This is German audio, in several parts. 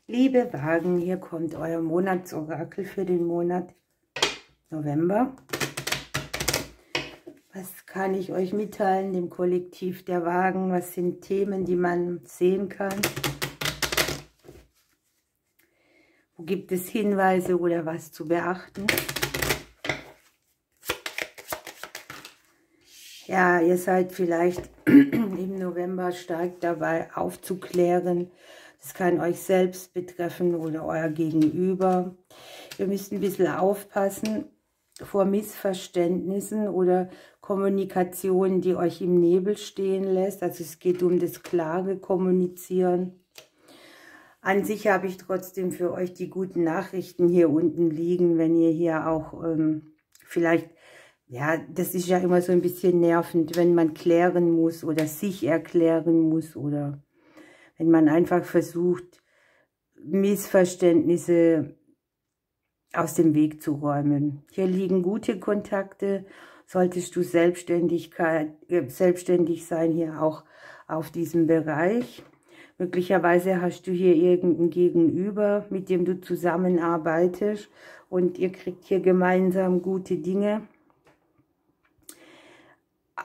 Liebe Wagen, hier kommt euer Monatsorakel für den Monat November. Was kann ich euch mitteilen, dem Kollektiv der Wagen? Was sind Themen, die man sehen kann? Wo gibt es Hinweise oder was zu beachten? Ja, ihr seid vielleicht im November stark dabei aufzuklären. Das kann euch selbst betreffen oder euer Gegenüber. Ihr müsst ein bisschen aufpassen vor Missverständnissen oder Kommunikation, die euch im Nebel stehen lässt. Also es geht um das klare Kommunizieren. An sich habe ich trotzdem für euch die guten Nachrichten hier unten liegen, wenn ihr hier auch vielleicht... Ja, das ist ja immer so ein bisschen nervend, wenn man klären muss oder sich erklären muss oder wenn man einfach versucht, Missverständnisse aus dem Weg zu räumen. Hier liegen gute Kontakte, solltest du selbstständig sein, hier auch auf diesem Bereich. Möglicherweise hast du hier irgendein Gegenüber, mit dem du zusammenarbeitest und ihr kriegt hier gemeinsam gute Dinge.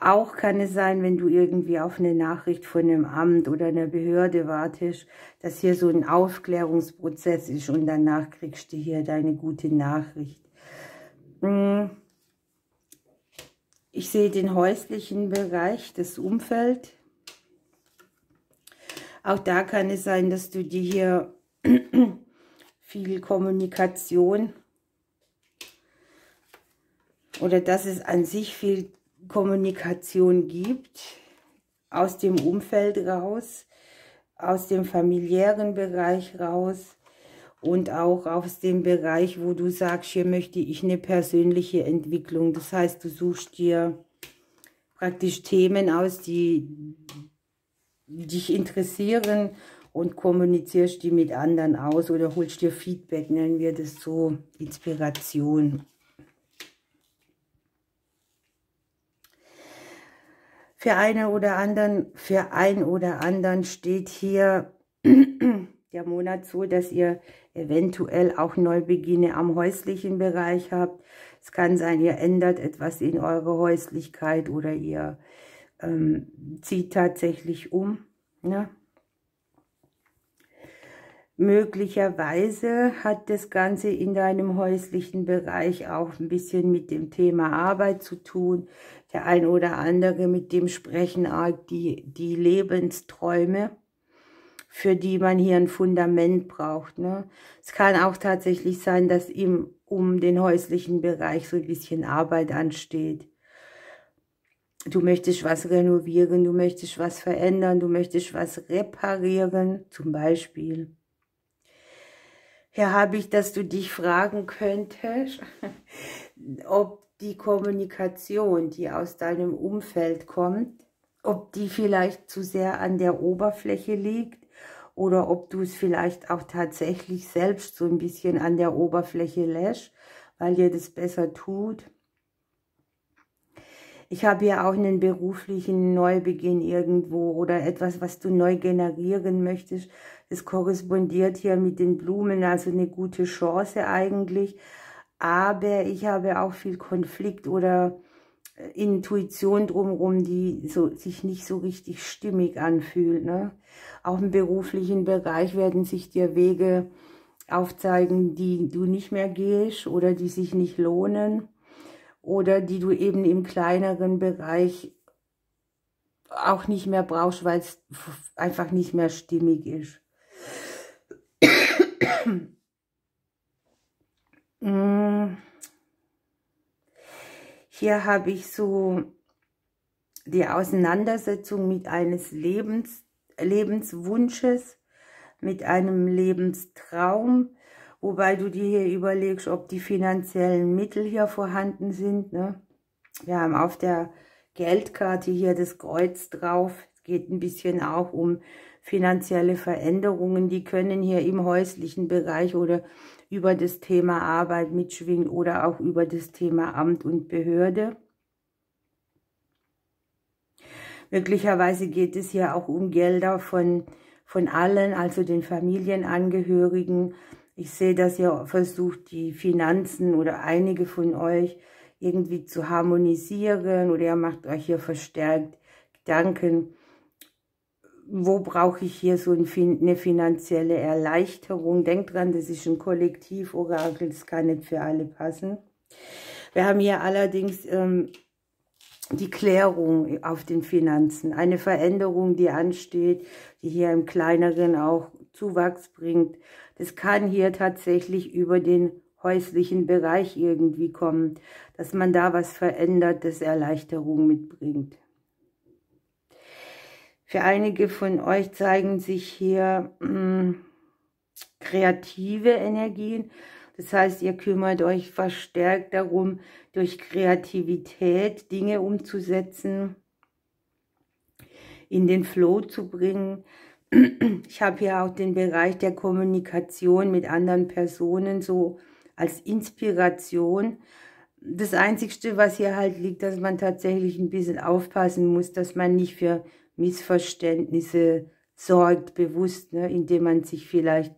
Auch kann es sein, wenn du irgendwie auf eine Nachricht von einem Amt oder einer Behörde wartest, dass hier so ein Aufklärungsprozess ist und danach kriegst du hier deine gute Nachricht. Ich sehe den häuslichen Bereich, das Umfeld. Auch da kann es sein, dass du dir hier viel Kommunikation oder dass es an sich viel Kommunikation gibt, aus dem Umfeld raus, aus dem familiären Bereich raus und auch aus dem Bereich, wo du sagst, hier möchte ich eine persönliche Entwicklung. Das heißt, du suchst dir praktisch Themen aus, die dich interessieren und kommunizierst die mit anderen aus oder holst dir Feedback, nennen wir das so, Inspiration. Für einen oder anderen steht hier der Monat so, dass ihr eventuell auch Neubeginne am häuslichen Bereich habt. Es kann sein, ihr ändert etwas in eurer Häuslichkeit oder ihr zieht tatsächlich um. Ne? Möglicherweise hat das Ganze in deinem häuslichen Bereich auch ein bisschen mit dem Thema Arbeit zu tun. Der ein oder andere, mit dem sprechen arg die Lebensträume, für die man hier ein Fundament braucht. Ne? Es kann auch tatsächlich sein, dass ihm um den häuslichen Bereich so ein bisschen Arbeit ansteht. Du möchtest was renovieren, du möchtest was verändern, du möchtest was reparieren, zum Beispiel. Hier habe ich, dass du dich fragen könntest, ob die Kommunikation, die aus deinem Umfeld kommt, ob die vielleicht zu sehr an der Oberfläche liegt oder ob du es vielleicht auch tatsächlich selbst so ein bisschen an der Oberfläche lässt, weil dir das besser tut. Ich habe ja auch einen beruflichen Neubeginn irgendwo oder etwas, was du neu generieren möchtest. Das korrespondiert hier mit den Blumen, also eine gute Chance eigentlich. Aber ich habe auch viel Konflikt oder Intuition drumherum, die sich nicht so richtig stimmig anfühlt. Ne? Auch im beruflichen Bereich werden sich dir Wege aufzeigen, die du nicht mehr gehst oder die sich nicht lohnen. Oder die du eben im kleineren Bereich auch nicht mehr brauchst, weil es einfach nicht mehr stimmig ist. Hier habe ich so die Auseinandersetzung mit eines Lebenswunsches, mit einem Lebenstraum, wobei du dir hier überlegst, ob die finanziellen Mittel hier vorhanden sind. Ne? Wir haben auf der Geldkarte hier das Kreuz drauf. Es geht ein bisschen auch um finanzielle Veränderungen. Die können hier im häuslichen Bereich oder über das Thema Arbeit mitschwingen oder auch über das Thema Amt und Behörde. Möglicherweise geht es hier auch um Gelder von von allen, also den Familienangehörigen. Ich sehe, dass ihr versucht, die Finanzen oder einige von euch irgendwie zu harmonisieren, oder ihr macht euch hier verstärkt Gedanken, wo brauche ich hier so eine finanzielle Erleichterung. Denkt dran, das ist ein Kollektivorakel, das kann nicht für alle passen. Wir haben hier allerdings die Klärung auf den Finanzen, eine Veränderung, die ansteht, die hier im Kleineren auch Zuwachs bringt. Das kann hier tatsächlich über den häuslichen Bereich irgendwie kommen, dass man da was verändert, das Erleichterung mitbringt. Für einige von euch zeigen sich hier kreative Energien. Das heißt, ihr kümmert euch verstärkt darum, durch Kreativität Dinge umzusetzen, in den Flow zu bringen. Ich habe hier auch den Bereich der Kommunikation mit anderen Personen so als Inspiration. Das Einzige, was hier halt liegt, dass man tatsächlich ein bisschen aufpassen muss, dass man nicht für Missverständnisse sorgt, bewusst, ne, indem man sich vielleicht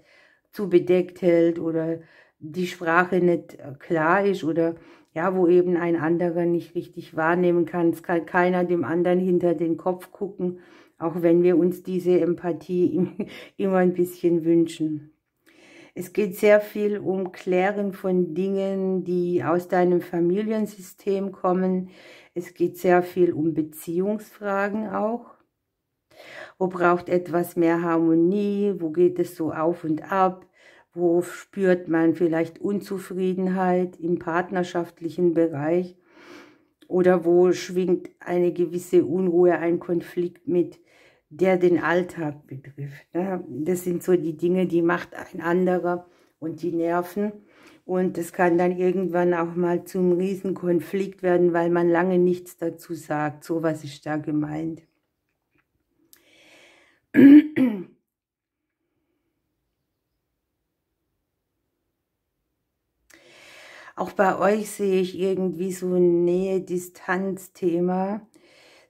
zu bedeckt hält oder die Sprache nicht klar ist oder ja, wo eben ein anderer nicht richtig wahrnehmen kann. Es kann keiner dem anderen hinter den Kopf gucken, auch wenn wir uns diese Empathie immer ein bisschen wünschen. Es geht sehr viel um Klären von Dingen, die aus deinem Familiensystem kommen. Es geht sehr viel um Beziehungsfragen auch. Wo braucht etwas mehr Harmonie? Wo geht es so auf und ab? Wo spürt man vielleicht Unzufriedenheit im partnerschaftlichen Bereich? Oder wo schwingt eine gewisse Unruhe, ein Konflikt mit, der den Alltag betrifft? Das sind so die Dinge, die macht ein anderer und die nerven. Und das kann dann irgendwann auch mal zum Riesenkonflikt werden, weil man lange nichts dazu sagt. So was ist da gemeint. Auch bei euch sehe ich irgendwie so ein Nähe-Distanz-Thema.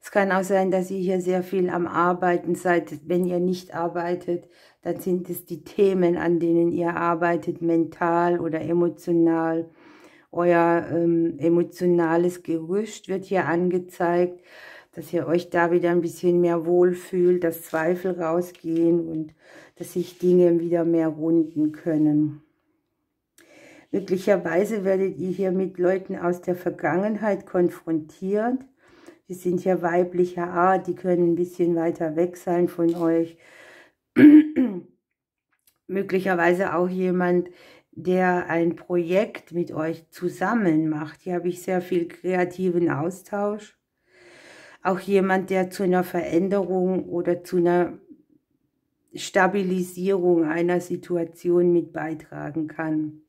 Es kann auch sein, dass ihr hier sehr viel am Arbeiten seid. Wenn ihr nicht arbeitet, dann sind es die Themen, an denen ihr arbeitet, mental oder emotional. Euer emotionales Gerüst wird hier angezeigt, dass ihr euch da wieder ein bisschen mehr wohlfühlt, dass Zweifel rausgehen und dass sich Dinge wieder mehr runden können. Möglicherweise werdet ihr hier mit Leuten aus der Vergangenheit konfrontiert. Die sind ja weiblicher Art, die können ein bisschen weiter weg sein von euch. Möglicherweise auch jemand, der ein Projekt mit euch zusammen macht. Hier habe ich sehr viel kreativen Austausch. Auch jemand, der zu einer Veränderung oder zu einer Stabilisierung einer Situation mit beitragen kann.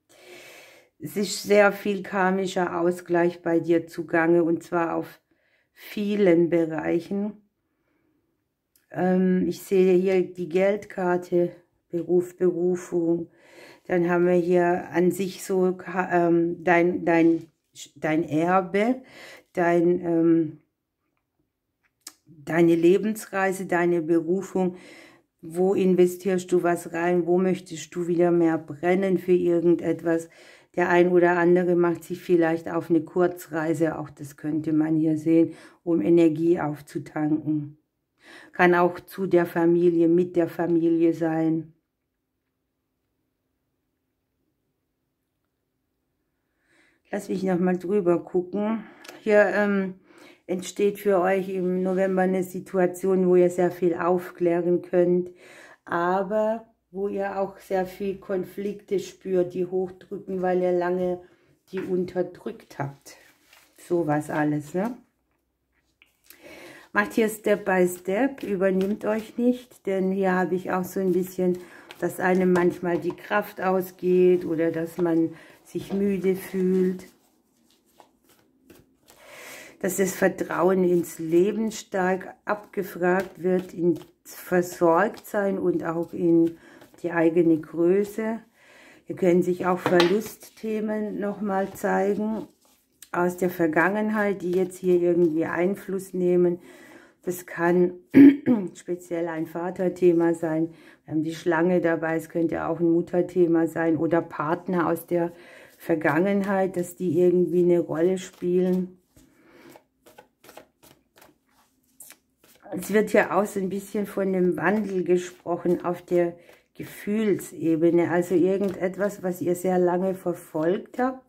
Es ist sehr viel karmischer Ausgleich bei dir zugange, und zwar auf vielen Bereichen. Ich sehe hier die Geldkarte, Beruf, Berufung. Dann haben wir hier an sich so dein Erbe, deine Lebensreise, deine Berufung. Wo investierst du was rein? Wo möchtest du wieder mehr brennen für irgendetwas? Der ein oder andere macht sich vielleicht auf eine Kurzreise, auch das könnte man hier sehen, um Energie aufzutanken. Kann auch zu der Familie, mit der Familie sein. Lass mich nochmal drüber gucken. Hier entsteht für euch im November eine Situation, wo ihr sehr viel aufklären könnt, aber wo ihr auch sehr viel Konflikte spürt, die hochdrücken, weil ihr lange die unterdrückt habt. Sowas alles, ne? Macht hier Step by Step, übernimmt euch nicht, denn hier habe ich auch so ein bisschen, dass einem manchmal die Kraft ausgeht oder dass man sich müde fühlt. Dass das Vertrauen ins Leben stark abgefragt wird, ins Versorgtsein und auch in die eigene Größe. Hier können sich auch Verlustthemen nochmal zeigen aus der Vergangenheit, die jetzt hier irgendwie Einfluss nehmen. Das kann speziell ein Vaterthema sein. Wir haben die Schlange dabei, es könnte auch ein Mutterthema sein oder Partner aus der Vergangenheit, dass die irgendwie eine Rolle spielen. Es wird ja auch so ein bisschen von dem Wandel gesprochen auf der Gefühlsebene, also irgendetwas, was ihr sehr lange verfolgt habt,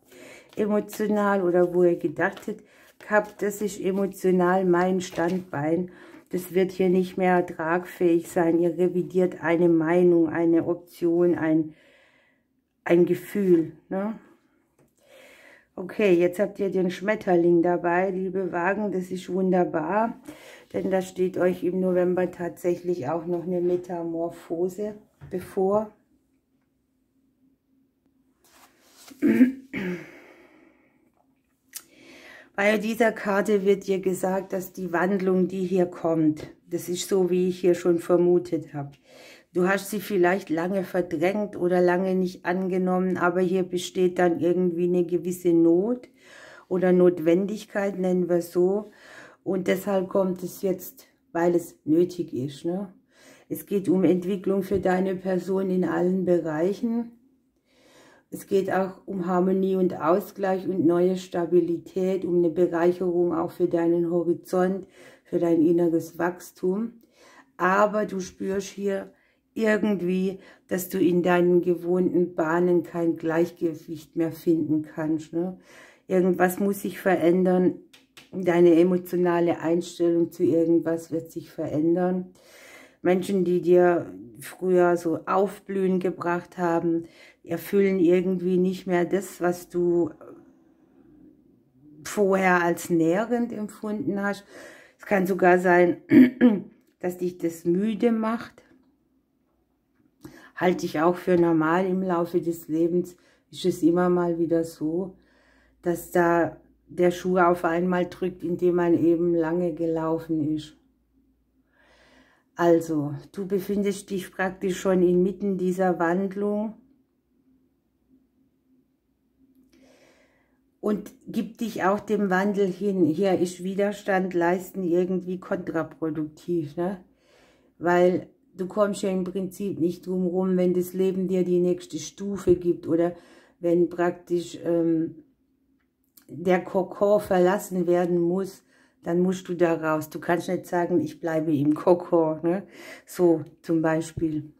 emotional, oder wo ihr gedacht habt, das ist emotional mein Standbein. Das wird hier nicht mehr tragfähig sein. Ihr revidiert eine Meinung, eine Option, ein Gefühl, ne? Okay, jetzt habt ihr den Schmetterling dabei, liebe Wagen, das ist wunderbar, denn da steht euch im November tatsächlich auch noch eine Metamorphose bevor. Bei dieser Karte wird dir gesagt, dass die Wandlung, die hier kommt, das ist so, wie ich hier schon vermutet habe. Du hast sie vielleicht lange verdrängt oder lange nicht angenommen, aber hier besteht dann irgendwie eine gewisse Not oder Notwendigkeit, nennen wir es so. Und deshalb kommt es jetzt, weil es nötig ist, ne? Es geht um Entwicklung für deine Person in allen Bereichen. Es geht auch um Harmonie und Ausgleich und neue Stabilität, um eine Bereicherung auch für deinen Horizont, für dein inneres Wachstum. Aber du spürst hier irgendwie, dass du in deinen gewohnten Bahnen kein Gleichgewicht mehr finden kannst, ne? Irgendwas muss sich verändern, deine emotionale Einstellung zu irgendwas wird sich verändern. Menschen, die dir früher so Aufblühen gebracht haben, erfüllen irgendwie nicht mehr das, was du vorher als nährend empfunden hast. Es kann sogar sein, dass dich das müde macht. Halte ich auch für normal. Im Laufe des Lebens ist es immer mal wieder so, dass da der Schuh auf einmal drückt, indem man eben lange gelaufen ist. Also, du befindest dich praktisch schon inmitten dieser Wandlung und gib dich auch dem Wandel hin. Hier ist Widerstand leisten irgendwie kontraproduktiv, ne? Weil du kommst ja im Prinzip nicht drum rum, wenn das Leben dir die nächste Stufe gibt oder wenn praktisch der Kokon verlassen werden muss, dann musst du da raus. Du kannst nicht sagen, ich bleibe im Kokon, ne? So zum Beispiel.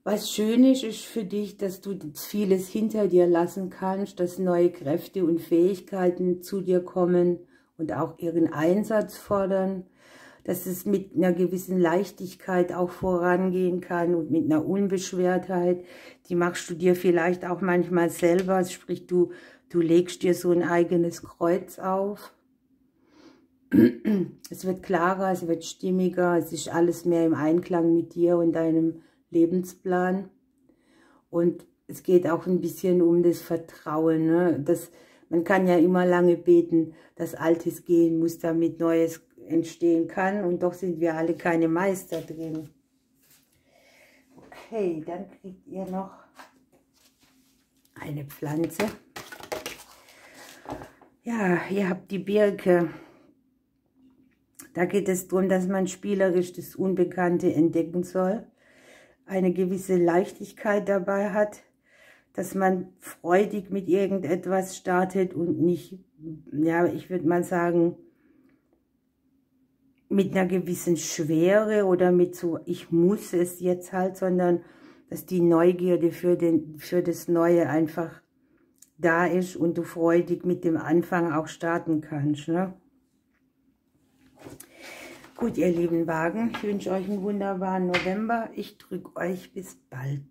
Was schön ist für dich, dass du vieles hinter dir lassen kannst, dass neue Kräfte und Fähigkeiten zu dir kommen und auch ihren Einsatz fordern, dass es mit einer gewissen Leichtigkeit auch vorangehen kann und mit einer Unbeschwertheit. Die machst du dir vielleicht auch manchmal selber, sprich du legst dir so ein eigenes Kreuz auf. Es wird klarer, es wird stimmiger, es ist alles mehr im Einklang mit dir und deinem Lebensplan. Und es geht auch ein bisschen um das Vertrauen, ne? Man kann ja immer lange beten, dass Altes gehen muss, damit Neues entstehen kann. Und doch sind wir alle keine Meister drin. Okay, dann kriegt ihr noch eine Pflanze. Ja, ihr habt die Birke. Da geht es darum, dass man spielerisch das Unbekannte entdecken soll, eine gewisse Leichtigkeit dabei hat, dass man freudig mit irgendetwas startet und nicht, ja, ich würde mal sagen, mit einer gewissen Schwere oder mit so, ich muss es jetzt halt, sondern dass die Neugierde für das Neue einfach da ist und du freudig mit dem Anfang auch starten kannst, ne? Gut, ihr lieben Wagen, ich wünsche euch einen wunderbaren November. Ich drücke euch bis bald.